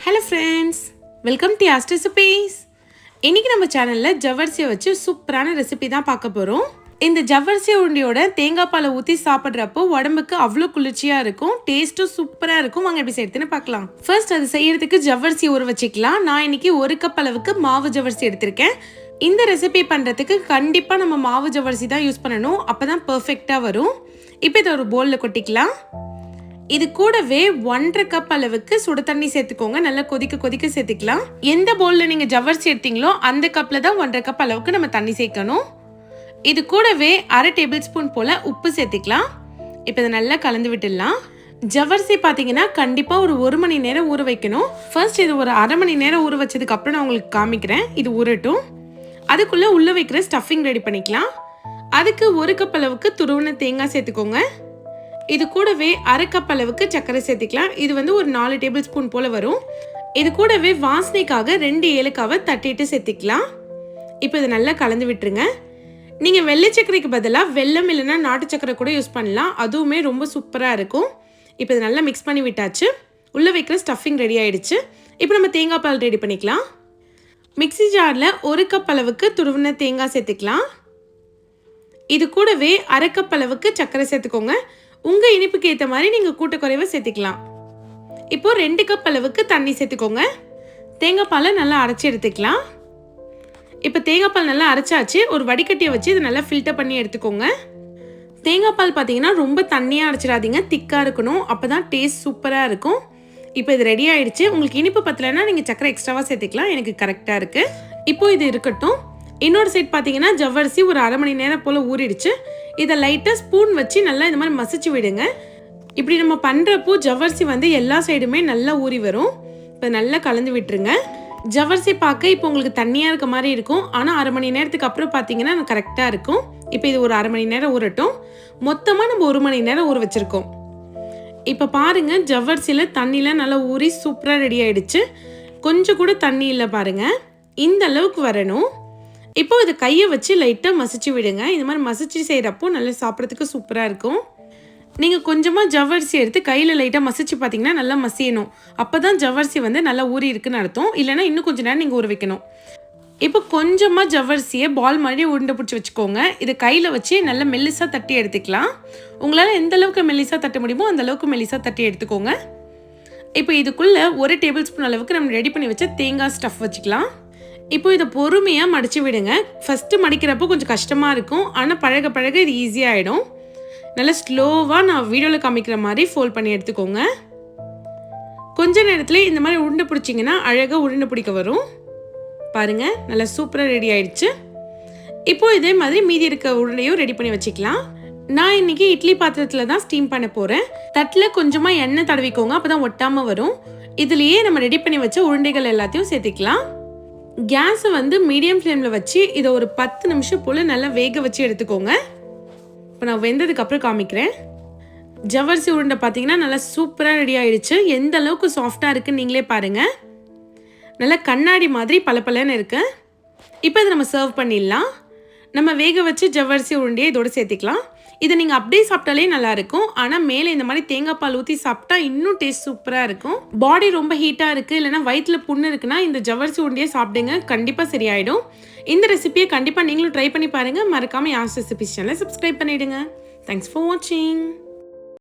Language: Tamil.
Hello friends, welcome to asked recipes. இன்றைக்கி நம்ம சேனலில் ஜவ்வரிசியை வச்சு சூப்பரான ரெசிபி தான் பார்க்க போகிறோம். இந்த ஜவ்வரிசி உருண்டையோட தேங்காய் பாலை ஊற்றி சாப்பிட்றப்போ உடம்புக்கு அவ்வளோ குளிர்ச்சியாக இருக்கும், டேஸ்ட்டும் சூப்பராக இருக்கும். வாங்க எப்படி செய்யறதுன்னு பார்க்கலாம். ஃபர்ஸ்ட் அது செய்யறதுக்கு ஜவ்வரிசி ஊற வச்சுக்கலாம். நான் இன்னைக்கு 1 கப் அளவுக்கு மாவு ஜவ்வரிசி எடுத்திருக்கேன். இந்த ரெசிபி பண்ணுறதுக்கு கண்டிப்பாக நம்ம மாவு ஜவ்வரிசி தான் யூஸ் பண்ணணும், அப்போ தான் பர்ஃபெக்டாக வரும். இப்போ இதை ஒரு பவுலில் கொட்டிக்கலாம். இது கூடவே 1.5 கப் அளவுக்கு சுடு தண்ணி சேர்த்துக்கோங்க. நல்லா கொதிக்க சேர்த்துக்கலாம். எந்த பவுலில் நீங்கள் ஜவ்வரிசி எடுத்தீங்களோ அந்த கப்பில் தான் 1.5 கப் அளவுக்கு நம்ம தண்ணி சேர்க்கணும். இது கூடவே 1/2 டேபிள் ஸ்பூன் போல் உப்பு சேர்த்துக்கலாம். இப்போ இதை நல்லா கலந்து விட்டுடலாம். ஜவ்வரிசி பார்த்தீங்கன்னா கண்டிப்பாக ஒரு 1 மணி நேரம் ஊற வைக்கணும். ஃபர்ஸ்ட் இது ஒரு 1/2 மணி நேரம் ஊற வச்சதுக்கு அப்புறம் நான் உங்களுக்கு காமிக்கிறேன். இது ஊறட்டும். அதுக்குள்ளே உள்ளே வைக்கிற ஸ்டஃபிங் ரெடி பண்ணிக்கலாம். அதுக்கு 1 கப் அளவுக்கு துருவின தேங்காய் சேர்த்துக்கோங்க. இது கூடவே 1/2 கப் அளவுக்கு சர்க்கரை சேர்த்துக்கலாம். இது வந்து ஒரு 4 டேபிள் ஸ்பூன் போல் வரும். இது கூடவே வாசனைக்காக 2 ஏலக்காவை தட்டிட்டு சேர்த்துக்கலாம். இப்போ இதை நல்லா கலந்து விட்டுருங்க. நீங்கள் வெள்ளை சர்க்கரைக்கு பதிலாக வெல்லம் இல்லைன்னா நாட்டு சர்க்கரை கூட யூஸ் பண்ணலாம், அதுவுமே ரொம்ப சூப்பராக இருக்கும். இப்போ இதை நல்லா மிக்ஸ் பண்ணி விட்டாச்சு. உள்ளே வைக்கிற ஸ்டஃபிங் ரெடி ஆயிடுச்சு. இப்போ நம்ம தேங்காய் பால் ரெடி பண்ணிக்கலாம். மிக்ஸி ஜாரில் 1 கப் அளவுக்கு துருவின தேங்காய் சேர்த்துக்கலாம். இது கூடவே 1/2 கப் அளவுக்கு சர்க்கரை சேர்த்துக்கோங்க. உங்கள் இனிப்புக்கு ஏற்ற மாதிரி நீங்கள் கூட்ட குறைவை சேர்த்துக்கலாம். இப்போ 2 கப் அளவுக்கு தண்ணி சேர்த்துக்கோங்க. தேங்காய் பாலை நல்லா அரைச்சி எடுத்துக்கலாம். இப்போ தேங்காய் பால் நல்லா அரைச்சாச்சு. ஒரு வடிகட்டியை வச்சு இதை நல்லா ஃபில்டர் பண்ணி எடுத்துக்கோங்க. தேங்காய் பால் பார்த்தீங்கன்னா ரொம்ப தண்ணியாக அரைச்சிடாதீங்க, திக்காக இருக்கணும், அப்போ தான் டேஸ்ட் சூப்பராக இருக்கும். இப்போ இது ரெடி ஆகிடுச்சு. உங்களுக்கு இனிப்பு பத்தலைன்னா நீங்கள் சக்கரை எக்ஸ்ட்ராவாக சேர்த்துக்கலாம். எனக்கு கரெக்டாக இருக்குது. இப்போ இது இருக்கட்டும். இன்னொரு சைட் பார்த்தீங்கன்னா ஜவ்வரிசி ஒரு 1/2 மணி நேரம் போல் ஊறிடுச்சு. இதை லைட்டாக ஸ்பூன் வச்சு நல்லா இந்த மாதிரி மசிச்சு விடுங்க. இப்படி நம்ம பண்ணுறப்போ ஜவ்வரிசி வந்து எல்லா சைடுமே நல்லா ஊறி வரும். இப்போ நல்லா கலந்து விட்டுருங்க. ஜவ்வரிசி பார்க்க இப்போ உங்களுக்கு தண்ணியாக இருக்க மாதிரி இருக்கும், ஆனால் 1/2 மணி நேரத்துக்கு அப்புறம் பார்த்தீங்கன்னா கரெக்டாக இருக்கும். இப்போ இது ஒரு 1/2 மணி நேரம் ஊறட்டும். மொத்தமாக நம்ம 1 மணி நேரம் ஊற வச்சுருக்கோம். இப்போ பாருங்கள், ஜவ்வரிசியில் தண்ணியில் நல்லா ஊறி சூப்பராக ரெடி ஆகிடுச்சு. கொஞ்சம் கூட தண்ணி இல்லை பாருங்கள், இந்த அளவுக்கு வரணும். இப்போ இதை கையை வச்சு லைட்டாக மசிச்சு விடுங்க. இந்த மாதிரி மசிச்சு செய்கிறப்போ நல்லா சாப்பிட்றதுக்கு சூப்பராக இருக்கும். நீங்கள் கொஞ்சமாக ஜவ்வரிசி எடுத்து கையில் லைட்டாக மசிச்சு பார்த்தீங்கன்னா நல்லா மசியணும். அப்போ தான் ஜவ்வரிசி வந்து நல்லா ஊறி இருக்குன்னு அர்த்தம். இல்லைனா இன்னும் கொஞ்சம் நேரம் நீங்கள் ஊற வைக்கணும். இப்போ கொஞ்சமாக ஜவ்வரிசியை பால் மாதிரி உருண்டை பிடிச்சி வச்சுக்கோங்க. இதை கையில் வச்சு நல்லா மெல்லிசாக தட்டி எடுத்துக்கலாம். உங்களால் எந்த அளவுக்கு மெல்லிசாக தட்ட முடியுமோ அந்த அளவுக்கு மெல்லிசாக தட்டி எடுத்துக்கோங்க. இப்போ இதுக்குள்ளே 1 டேபிள் ஸ்பூன் அளவுக்கு நம்ம ரெடி பண்ணி வச்ச தேங்காய் ஸ்டஃப் வச்சுக்கலாம். இப்போ இதை பொறுமையாக மடித்து விடுங்க. ஃபஸ்ட்டு மடிக்கிறப்போ கொஞ்சம் கஷ்டமாக இருக்கும், ஆனால் பழக பழக இது ஈஸியாகிடும். நல்லா ஸ்லோவாக நான் வீடியோவில் காமிக்கிற மாதிரி ஃபோல்ட் பண்ணி எடுத்துக்கோங்க. கொஞ்ச நேரத்தில் இந்த மாதிரி உருண்டை பிடிச்சிங்கன்னா அழகாக உருண்டை பிடிக்க வரும். பாருங்கள், நல்லா சூப்பராக ரெடி ஆயிடுச்சு. இப்போது இதே மாதிரி மீதி இருக்க உருண்டையும் ரெடி பண்ணி வச்சுக்கலாம். நான் இன்றைக்கி இட்லி பாத்திரத்தில் தான் ஸ்டீம் பண்ண போகிறேன். தட்டில் கொஞ்சமாக எண்ணெய் தடவிக்கோங்க, அப்போ தான் ஒட்டாமல் வரும். இதுலேயே நம்ம ரெடி பண்ணி வச்ச உருண்டைகள் எல்லாத்தையும் சேர்த்துக்கலாம். கேஸை வந்து மீடியம் ஃப்ளேமில் வச்சு இதை ஒரு 10 நிமிஷம் போல் நல்லா வேக வச்சு எடுத்துக்கோங்க. இப்போ நான் வெந்ததுக்கப்புறம் காமிக்கிறேன். ஜவ்வரிசி உருண்டை பார்த்தீங்கன்னா நல்லா சூப்பராக ரெடி ஆகிடுச்சு. எந்த அளவுக்கு சாஃப்டாக இருக்குன்னு நீங்களே பாருங்கள். நல்லா கண்ணாடி மாதிரி பளபளன்னு இருக்கு. இப்போ இதை நம்ம சர்வ் பண்ணிடலாம். நம்ம வேக வச்சு ஜவ்வரிசி உருண்டையை இதோட சேர்த்துக்கலாம். இதை நீங்கள் அப்படியே சாப்பிட்டாலே நல்லாயிருக்கும், ஆனால் மேலே இந்த மாதிரி தேங்காய் பால் ஊற்றி சாப்பிட்டா இன்னும் டேஸ்ட் சூப்பராக இருக்கும். பாடி ரொம்ப ஹீட்டாக இருக்குது, இல்லைனா வயிற்றில் புண்ணு இருக்குன்னா இந்த ஜவ்வரிசி உருண்டையை சாப்பிடுங்க, கண்டிப்பாக சரியாயிடும். இந்த ரெசிபியை கண்டிப்பாக நீங்களும் ட்ரை பண்ணி பாருங்கள். மறக்காமல் ஆஸ்ட் ரெசிபீஸ் சேனலை சப்ஸ்கிரைப் பண்ணிவிடுங்க. தேங்க்ஸ் ஃபார் வாட்சிங்.